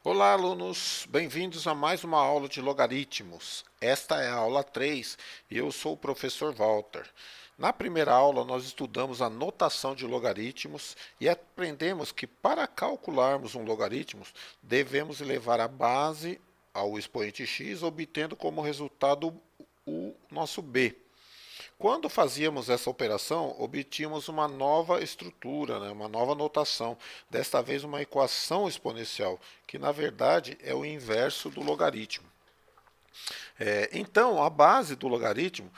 Olá, alunos! Bem-vindos a mais uma aula de logaritmos. Esta é a aula 3 e eu sou o professor Walter. Na primeira aula, nós estudamos a notação de logaritmos e aprendemos que para calcularmos um logaritmo, devemos levar a base ao expoente x, obtendo como resultado o nosso b. Quando fazíamos essa operação, obtínhamos uma nova estrutura, né, uma nova notação, desta vez uma equação exponencial, que na verdade é o inverso do logaritmo. Então, a base do logaritmo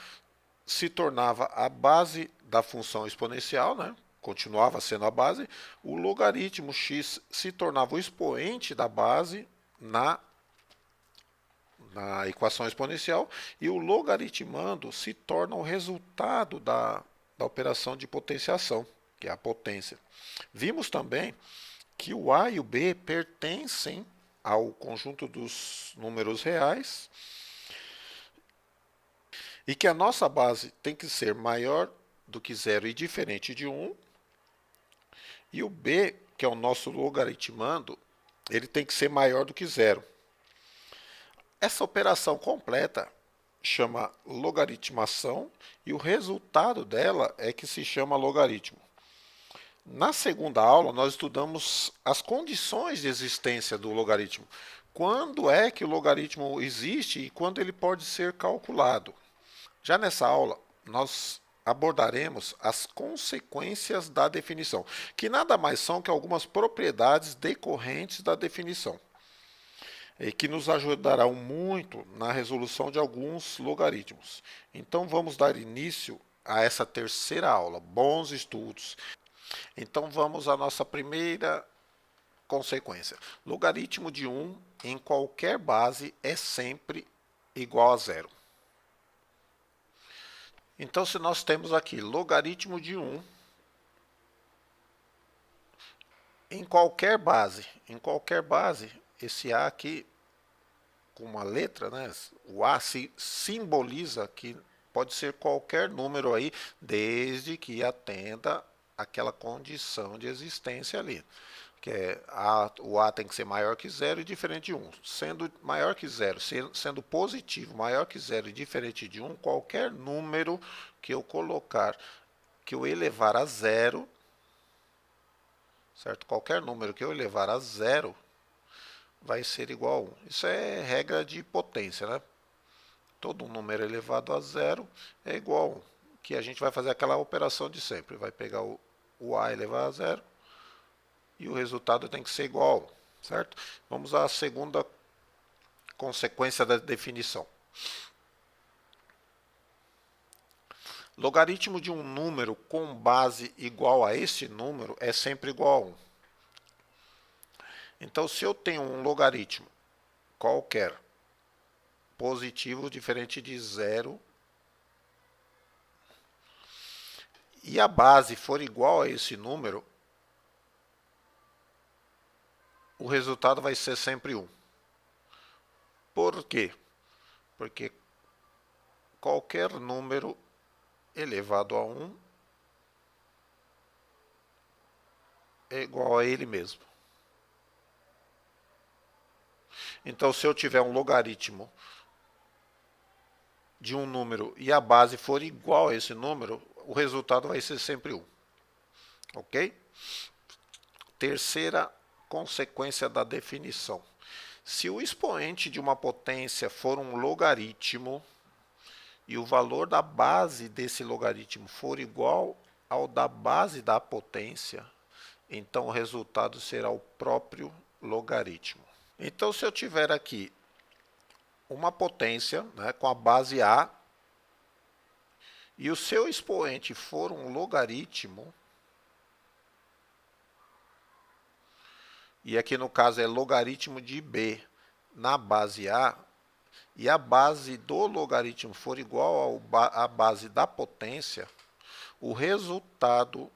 se tornava a base da função exponencial, né, continuava sendo a base, o logaritmo x se tornava o expoente da base na equação exponencial e o logaritmando se torna o resultado da operação de potenciação, que é a potência. Vimos também que o A e o B pertencem ao conjunto dos números reais e que a nossa base tem que ser maior do que zero e diferente de 1, e o B, que é o nosso logaritmando, ele tem que ser maior do que zero. Essa operação completa chama logaritmação e o resultado dela é que se chama logaritmo. Na segunda aula, nós estudamos as condições de existência do logaritmo. Quando é que o logaritmo existe e quando ele pode ser calculado. Já nessa aula, nós abordaremos as consequências da definição, que nada mais são que algumas propriedades decorrentes da definição e que nos ajudarão muito na resolução de alguns logaritmos. Então vamos dar início a essa terceira aula. Bons estudos. Então vamos à nossa primeira consequência. Logaritmo de 1 em qualquer base é sempre igual a zero. Então se nós temos aqui logaritmo de 1 em qualquer base, esse A aqui com uma letra, né? O A se simboliza que pode ser qualquer número aí, desde que atenda aquela condição de existência ali. Que é o A tem que ser maior que zero e diferente de 1. Sendo maior que zero, sendo positivo, maior que zero e diferente de 1, qualquer número que eu colocar, que eu elevar a zero, certo? Qualquer número que eu elevar a zero vai ser igual a 1. Isso é regra de potência, né? Todo um número elevado a zero é igual a 1. Que a gente vai fazer aquela operação de sempre. Vai pegar o A elevado a zero e o resultado tem que ser igual a 1, certo? Vamos à segunda consequência da definição. Logaritmo de um número com base igual a esse número é sempre igual a 1. Então, se eu tenho um logaritmo qualquer, positivo diferente de zero, e a base for igual a esse número, o resultado vai ser sempre 1. Por quê? Porque qualquer número elevado a 1 é igual a ele mesmo. Então, se eu tiver um logaritmo de um número e a base for igual a esse número, o resultado vai ser sempre 1. Ok? Terceira consequência da definição. Se o expoente de uma potência for um logaritmo e o valor da base desse logaritmo for igual ao da base da potência, então o resultado será o próprio logaritmo. Então, se eu tiver aqui uma potência, né, com a base A e o seu expoente for um logaritmo, e aqui no caso é logaritmo de B na base A, e a base do logaritmo for igual à base da potência, o resultado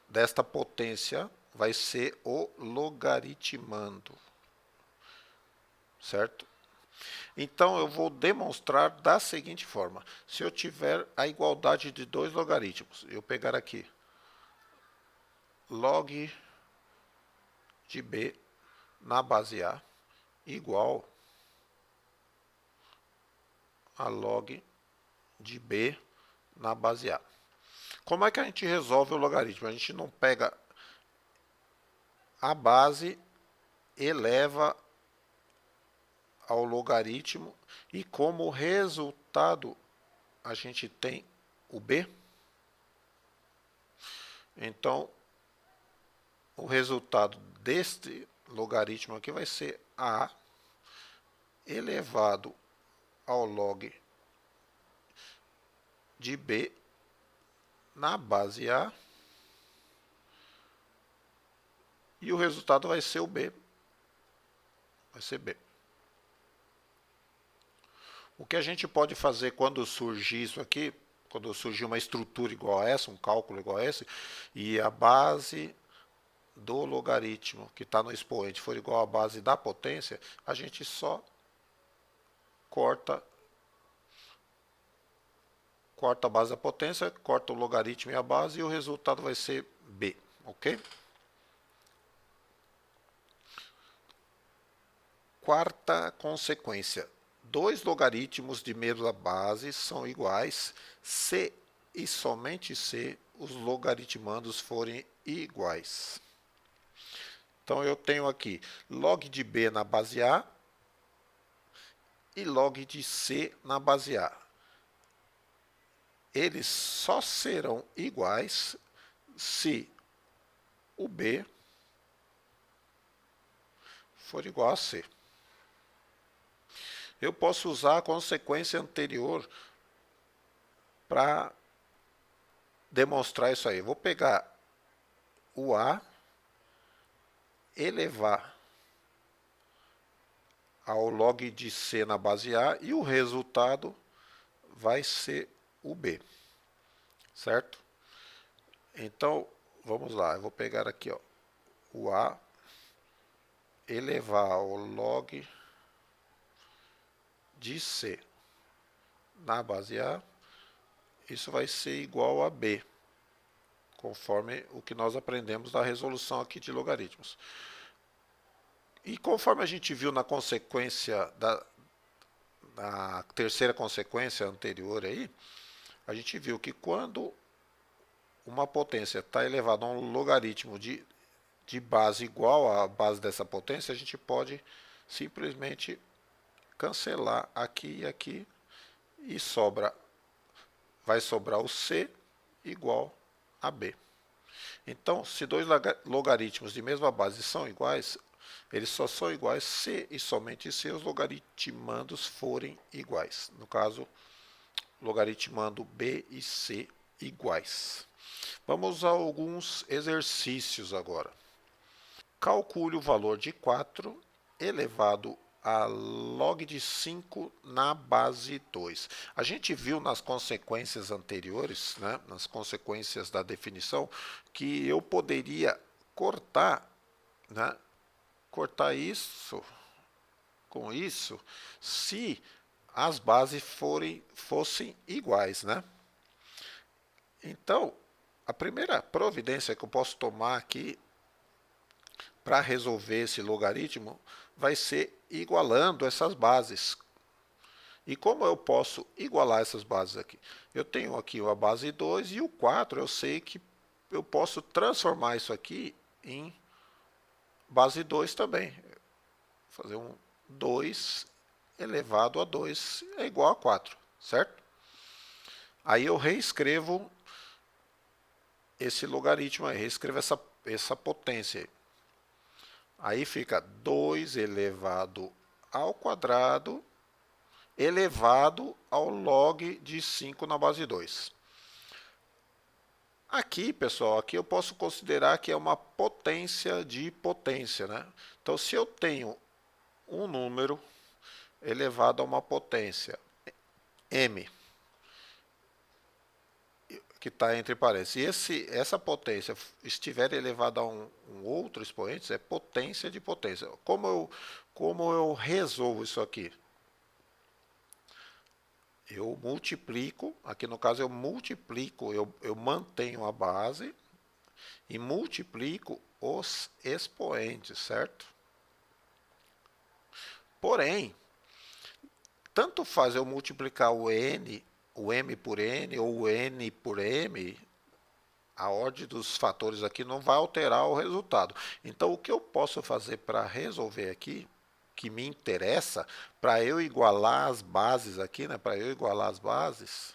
desta potência vai ser o logaritmando, certo? Então eu vou demonstrar da seguinte forma. Se eu tiver a igualdade de dois logaritmos, eu pegar aqui log de B na base A igual a log de B na base A. Como é que a gente resolve o logaritmo? A gente não pega a base, eleva ao logaritmo e como resultado a gente tem o B. Então, o resultado deste logaritmo aqui vai ser A elevado ao log de B na base A, e o resultado vai ser o B, vai ser B. O que a gente pode fazer quando surgir isso aqui, quando surgir uma estrutura igual a essa, um cálculo igual a esse, e a base do logaritmo que está no expoente for igual à base da potência, a gente só corta a base da potência, corta o logaritmo e a base, e o resultado vai ser B, ok? Quarta consequência. Dois logaritmos de mesma base são iguais se e somente se os logaritmandos forem iguais. Então eu tenho aqui log de B na base A e log de C na base A. Eles só serão iguais se o B for igual a C. Eu posso usar a consequência anterior para demonstrar isso aí. Vou pegar o A, elevar ao log de C na base A e o resultado vai ser o B, certo? Então, vamos lá, eu vou pegar aqui, ó, o A, elevar ao log de C na base A, isso vai ser igual a B, conforme o que nós aprendemos da resolução aqui de logaritmos. E conforme a gente viu na consequência na terceira consequência anterior aí, a gente viu que quando uma potência está elevada a um logaritmo de base igual à base dessa potência, a gente pode simplesmente cancelar aqui e aqui, e vai sobrar o C igual a B. Então, se dois logaritmos de mesma base são iguais, eles só são iguais se e somente se os logaritmandos forem iguais. No caso, logaritmando B e C iguais. Vamos a alguns exercícios agora. Calcule o valor de 4 elevado a log de 5 na base 2. A gente viu nas consequências anteriores, né, nas consequências da definição, que eu poderia cortar, né, cortar isso com isso se as bases fossem iguais, né? Então, a primeira providência que eu posso tomar aqui para resolver esse logaritmo vai ser igualando essas bases. E como eu posso igualar essas bases aqui? Eu tenho aqui a base 2 e o 4, eu sei que eu posso transformar isso aqui em base 2 também. Fazer um 2 elevado a 2 é igual a 4, certo? Aí eu reescrevo esse logaritmo aí, reescrevo essa potência aí. Aí fica 2 elevado ao quadrado elevado ao log de 5 na base 2. Aqui, pessoal, aqui eu posso considerar que é uma potência de potência, né? Então, se eu tenho um número elevado a uma potência m, que está entre parênteses, e essa potência estiver elevada a um outro expoente, é potência de potência. Como eu resolvo isso aqui? Eu multiplico, aqui no caso eu multiplico, eu mantenho a base e multiplico os expoentes, certo? Porém, tanto faz eu multiplicar o m por n ou o n por m, a ordem dos fatores aqui não vai alterar o resultado. Então, o que eu posso fazer para resolver aqui, que me interessa, para eu igualar as bases aqui, né, para eu igualar as bases,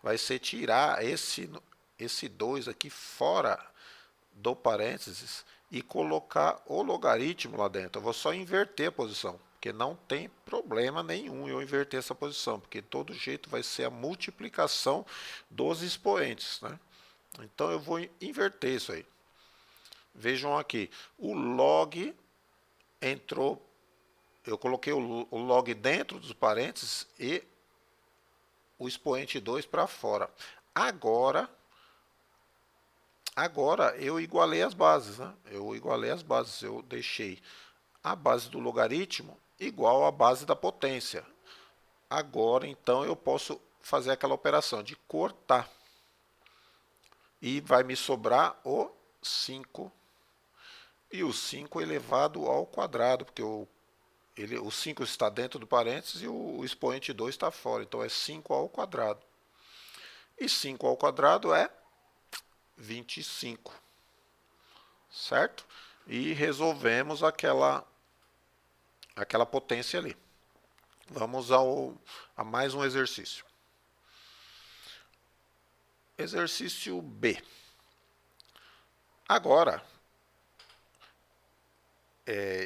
vai ser tirar esse 2 aqui fora do parênteses e colocar o logaritmo lá dentro. Eu vou só inverter a posição, porque não tem problema nenhum eu inverter essa posição, porque de todo jeito vai ser a multiplicação dos expoentes, né? Então eu vou inverter isso aí. Vejam aqui, o log entrou, eu coloquei o log dentro dos parênteses e o expoente 2 para fora. Agora eu igualei as bases, né? Eu deixei a base do logaritmo igual à base da potência. Agora, então, eu posso fazer aquela operação de cortar. E vai me sobrar o 5. E o 5 elevado ao quadrado, porque o 5 está dentro do parênteses e o expoente 2 está fora. Então, é 5 ao quadrado. E 5 ao quadrado é 25. Certo? E resolvemos aquela potência ali. Vamos a mais um exercício. Exercício B. Agora,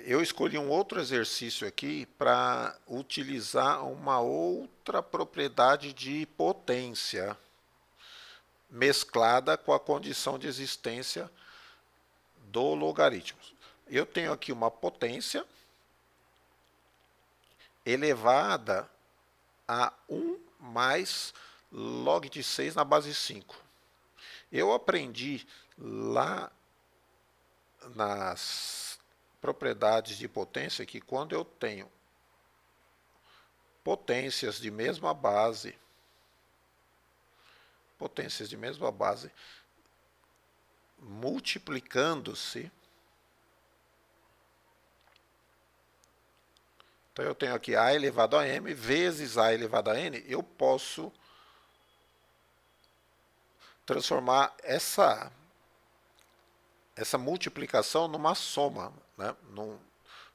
eu escolhi um outro exercício aqui para utilizar uma outra propriedade de potência mesclada com a condição de existência do logaritmo. Eu tenho aqui uma potência elevada a 1 mais log de 6 na base 5. Eu aprendi lá nas propriedades de potência que quando eu tenho potências de mesma base, multiplicando-se, então eu tenho aqui a elevado a m vezes a elevado a n, eu posso transformar essa multiplicação numa soma, né?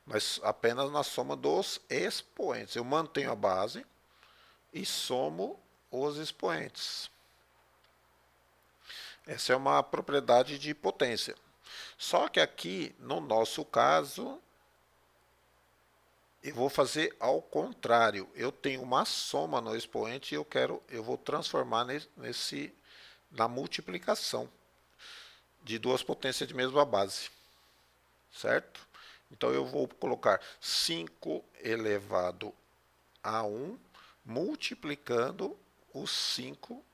Mas apenas na soma dos expoentes. Eu mantenho a base e somo os expoentes. Essa é uma propriedade de potência. Só que aqui, no nosso caso, eu vou fazer ao contrário. Eu tenho uma soma no expoente e eu vou transformar na multiplicação de duas potências de mesma base. Certo? Então eu vou colocar 5 elevado a 1 multiplicando o 5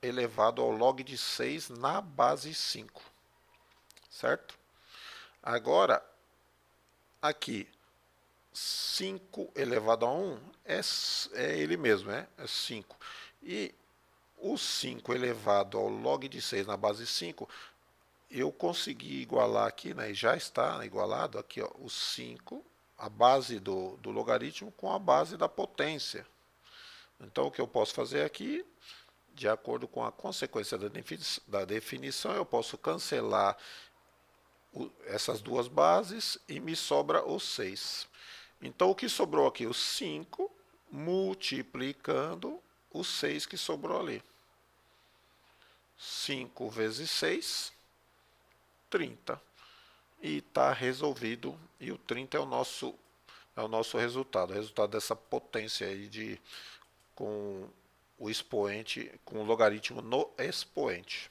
elevado ao log de 6 na base 5. Certo? Agora, aqui, 5 elevado a 1 é ele mesmo, é 5. E o 5 elevado ao log de 6 na base 5, eu consegui igualar aqui, né, e já está igualado aqui, ó, o 5, a base do logaritmo com a base da potência. Então, o que eu posso fazer aqui, de acordo com a consequência da definição, eu posso cancelar essas duas bases e me sobra o 6. Então, o que sobrou aqui? O 5 multiplicando o 6 que sobrou ali. 5 vezes 6, 30. E está resolvido. E o 30 é o nosso resultado. O resultado dessa potência aí com o expoente, com o logaritmo no expoente.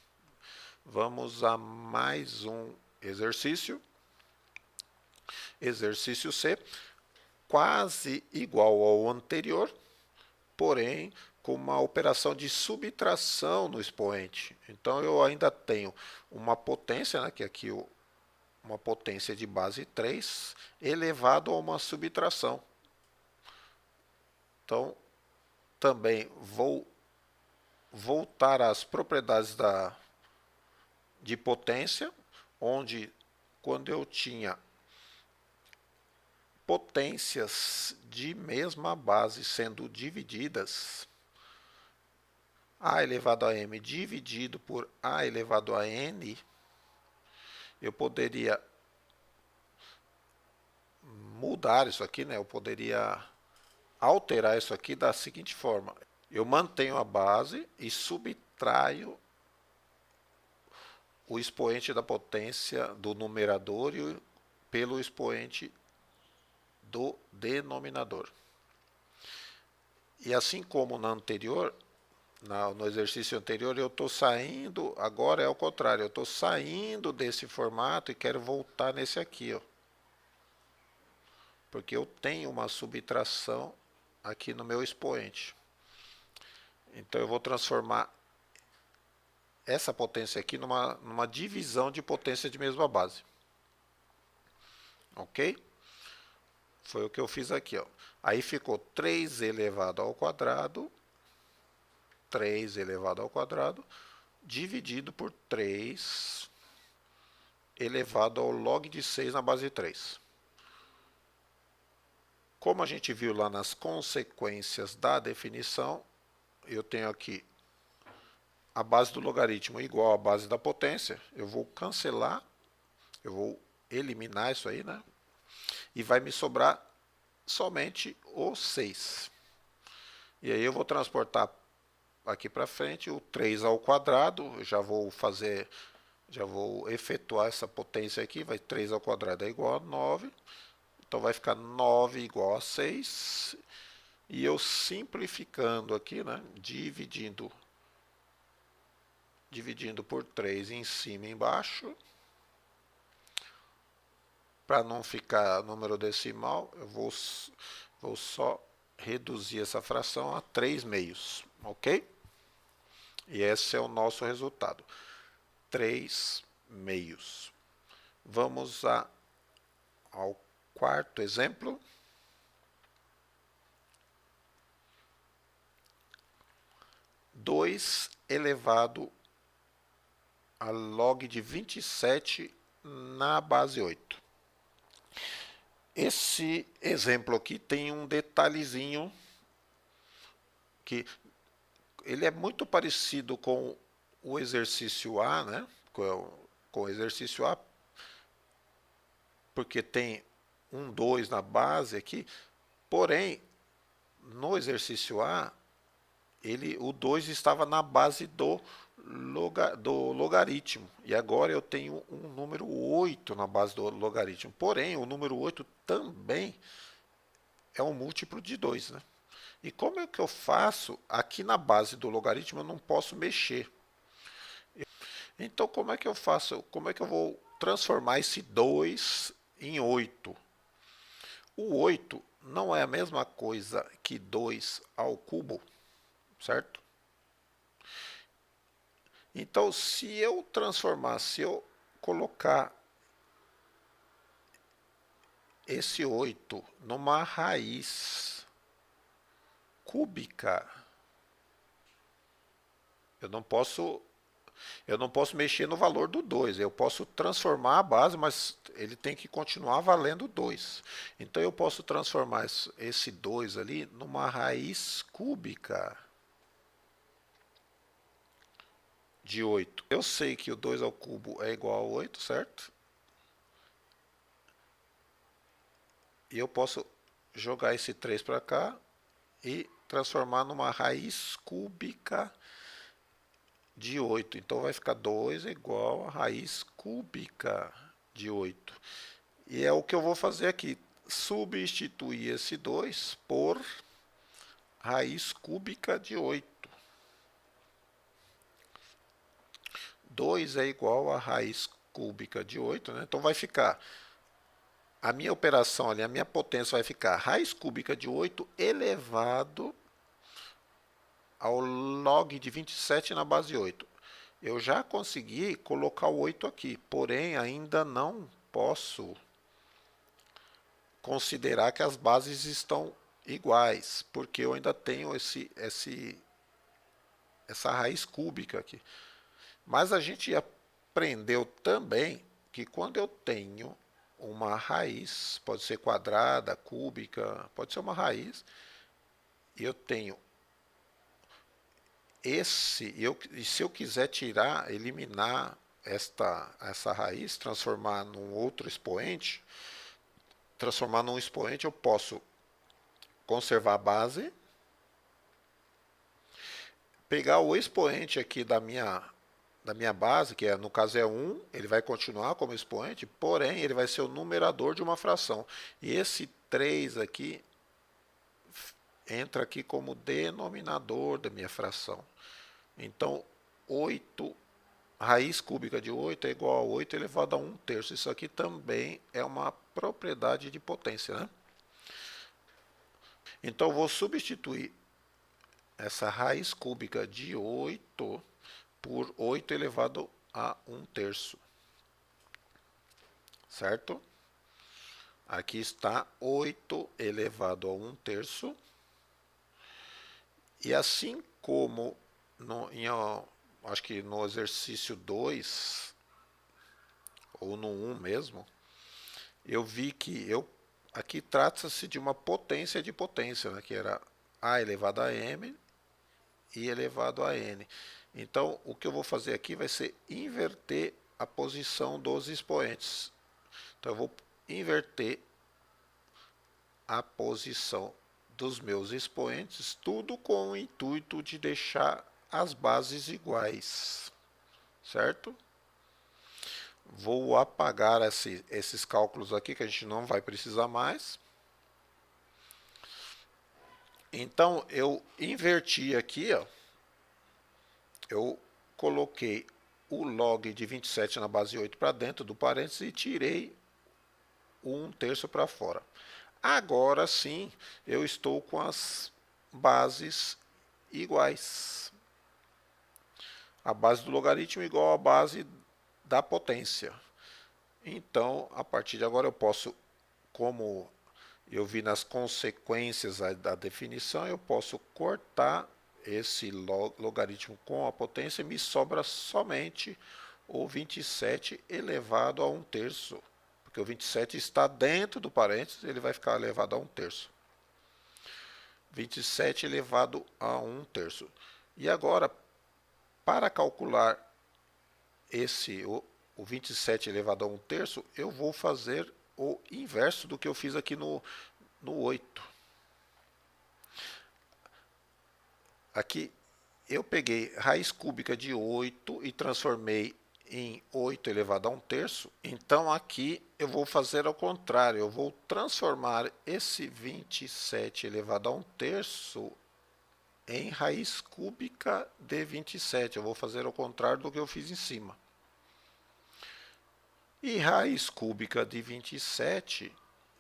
Vamos a mais um exercício. Exercício C, quase igual ao anterior, porém com uma operação de subtração no expoente. Então eu ainda tenho uma potência, né, que aqui uma potência de base 3 elevado a uma subtração. Então também vou voltar às propriedades de potência, onde quando eu tinha potências de mesma base sendo divididas, a elevado a m dividido por a elevado a n, eu poderia mudar isso aqui, né? Eu poderia alterar isso aqui da seguinte forma: eu mantenho a base e subtraio o expoente da potência do numerador pelo expoente do denominador. E assim como na anterior, no exercício anterior, eu estou saindo, agora é o contrário, eu estou saindo desse formato e quero voltar nesse aqui, ó, porque eu tenho uma subtração aqui no meu expoente. Então eu vou transformar essa potência aqui numa divisão de potência de mesma base. Ok? Foi o que eu fiz aqui, ó. Aí ficou 3 elevado ao quadrado, 3 elevado ao quadrado, dividido por 3 elevado ao log de 6 na base 3. Como a gente viu lá nas consequências da definição, eu tenho aqui a base do logaritmo igual à base da potência. Eu vou cancelar, eu vou eliminar isso aí, né? E vai me sobrar somente o 6. E aí eu vou transportar aqui para frente o 3 ao quadrado, já vou efetuar essa potência aqui, vai 3 ao quadrado é igual a 9, então vai ficar 9 igual a 6, e eu simplificando aqui, né, dividindo por 3 em cima e embaixo, para não ficar número decimal, eu vou só reduzir essa fração a 3 meios, ok? E esse é o nosso resultado, 3 meios. Vamos ao quarto exemplo. Dois elevado a log de 27 na base 8. Esse exemplo aqui tem um detalhezinho que ele é muito parecido com o exercício A, né? Com o exercício A, porque tem um 2 na base aqui, porém, no exercício A, o 2 estava na base do logaritmo, e agora eu tenho um número 8 na base do logaritmo, porém, o número 8 também é um múltiplo de 2, né? E como é que eu faço? Aqui na base do logaritmo eu não posso mexer. Então, como é que eu faço? Como é que eu vou transformar esse 2 em 8? O 8 não é a mesma coisa que 2 ao cubo, certo? Então, se eu colocar esse 8 numa raiz cúbica, eu não posso mexer no valor do 2. Eu posso transformar a base, mas ele tem que continuar valendo 2. Então eu posso transformar esse 2 ali numa raiz cúbica de 8. Eu sei que o 2 ao cubo é igual a 8, certo? E eu posso jogar esse 3 para cá e transformar numa raiz cúbica de 8. Então vai ficar 2 igual a raiz cúbica de 8. E é o que eu vou fazer aqui. Substituir esse 2 por raiz cúbica de 8. 2 é igual a raiz cúbica de 8, né? Então vai ficar, a minha operação ali, a minha potência vai ficar raiz cúbica de 8 elevado ao log de 27 na base 8. Eu já consegui colocar o 8 aqui, porém ainda não posso considerar que as bases estão iguais, porque eu ainda tenho essa raiz cúbica aqui. Mas a gente aprendeu também que quando eu tenho uma raiz, pode ser quadrada, cúbica, pode ser uma raiz, e eu tenho e se eu quiser tirar, eliminar essa raiz, transformar num outro expoente, eu posso conservar a base, pegar o expoente aqui da minha base, que no caso é 1, ele vai continuar como expoente, porém ele vai ser o numerador de uma fração. E esse 3 aqui entra aqui como denominador da minha fração. Então, 8, raiz cúbica de 8 é igual a 8 elevado a 1/3. Isso aqui também é uma propriedade de potência, né? Então, eu vou substituir essa raiz cúbica de 8 por 8 elevado a 1/3. Certo? Aqui está 8 elevado a 1/3. E assim como acho que no exercício 2, ou no 1 mesmo, eu vi que aqui trata-se de uma potência de potência, né, que era a elevado a m e elevado a n. Então, o que eu vou fazer aqui vai ser inverter a posição dos expoentes. Então, eu vou inverter a posição dos meus expoentes, tudo com o intuito de deixar as bases iguais, certo? Vou apagar esses cálculos aqui que a gente não vai precisar mais. Então, eu inverti aqui, ó, eu coloquei o log de 27 na base 8 para dentro do parênteses e tirei o 1/3 para fora. Agora sim, eu estou com as bases iguais. A base do logaritmo é igual à base da potência. Então, a partir de agora eu posso, como eu vi nas consequências da definição, eu posso cortar esse logaritmo com a potência e me sobra somente o 27 elevado a 1/3. Porque o 27 está dentro do parênteses, ele vai ficar elevado a 1/3. 27 elevado a 1/3. E agora, para calcular o 27 elevado a 1/3, eu vou fazer o inverso do que eu fiz aqui no 8. Aqui eu peguei raiz cúbica de 8 e transformei em 8 elevado a 1/3. Então aqui eu vou fazer ao contrário, eu vou transformar esse 27 elevado a 1/3 em raiz cúbica de 27. Eu vou fazer ao contrário do que eu fiz em cima. E raiz cúbica de 27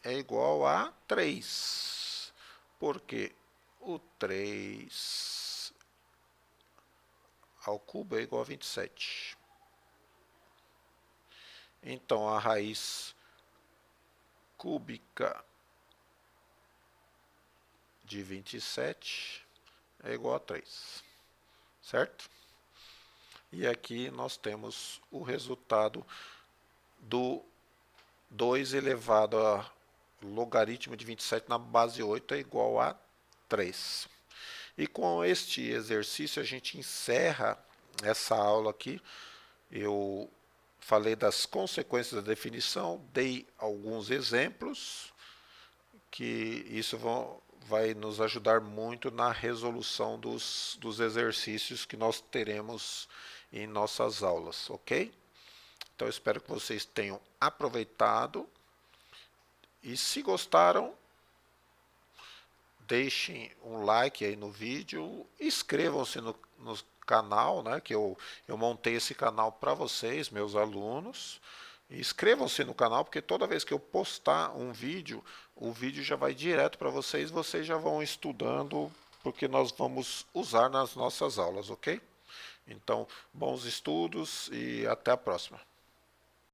é igual a 3, porque o 3 ao cubo é igual a 27. Então, a raiz cúbica de 27 é igual a 3, certo? E aqui nós temos o resultado do 2 elevado a logaritmo de 27 na base 8 é igual a 3. E com este exercício a gente encerra essa aula aqui. Eu falei das consequências da definição, dei alguns exemplos, que isso vai nos ajudar muito na resolução dos exercícios que nós teremos em nossas aulas, ok? Então, eu espero que vocês tenham aproveitado. E se gostaram, deixem um like aí no vídeo. Inscrevam-se no canal, né, que eu montei esse canal para vocês, meus alunos. Inscrevam-se no canal, porque toda vez que eu postar um vídeo, o vídeo já vai direto para vocês. Vocês já vão estudando, porque nós vamos usar nas nossas aulas, ok? Então, bons estudos e até a próxima.